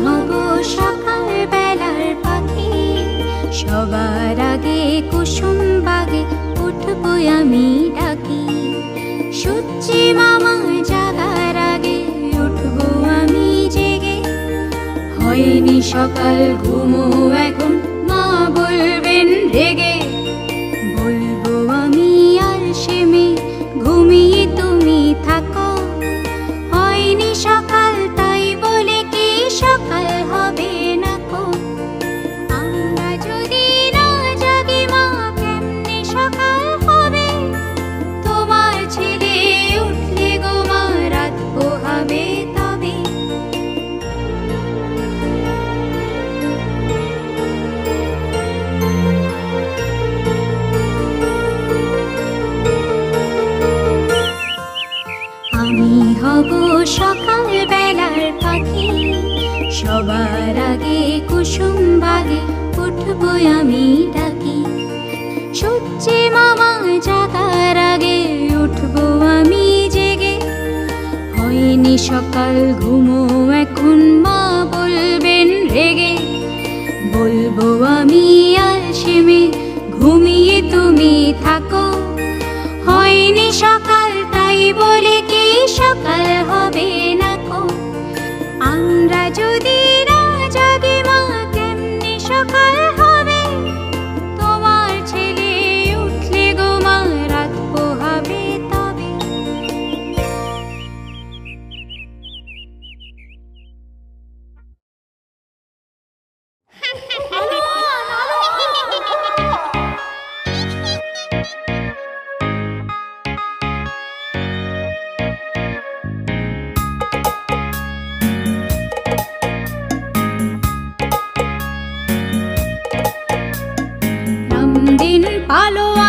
হব সকাল বেলার পাখি, সবার আগে কুসুম বাগে উঠবো আমি ডাকি। সূর্যি মামা জাগার আগে উঠবো আমি জেগে, হয়নি সকাল ঘুমো এখন মা বলবেন রেগে। বলবো আমি আর সেমে ঘুমিয়ে তুমি থাকো, হয়নি সকাল তাই বলে কি সকাল হবে না কো। আমরা যদি না জাগি মা কেমনে সকাল হবে, তোমার ছেলে উঠলে গো মা রাত পোহাবে তবে। আমি হব সকাল বেলার পাখি, সবার আগে কুসুম বাগে উঠবো আমি ডাকি। সূর্যি মামা জাগার আগে উঠবো আমি জেগে, হয়নি সকাল ঘুমো এখন মা বলবেন রেগে। বলবো আমি আর সেমে ঘুমিয়ে তুমি থাকো, হয়নি সকাল তাই বলে কি সকাল হবে না কো। আমরা যদি না জাগি মা কেমনে সকাল হবে, তোমার ছেলে উঠলে গো মা রাত পোহাবে তবে। রামদিন পালোয়া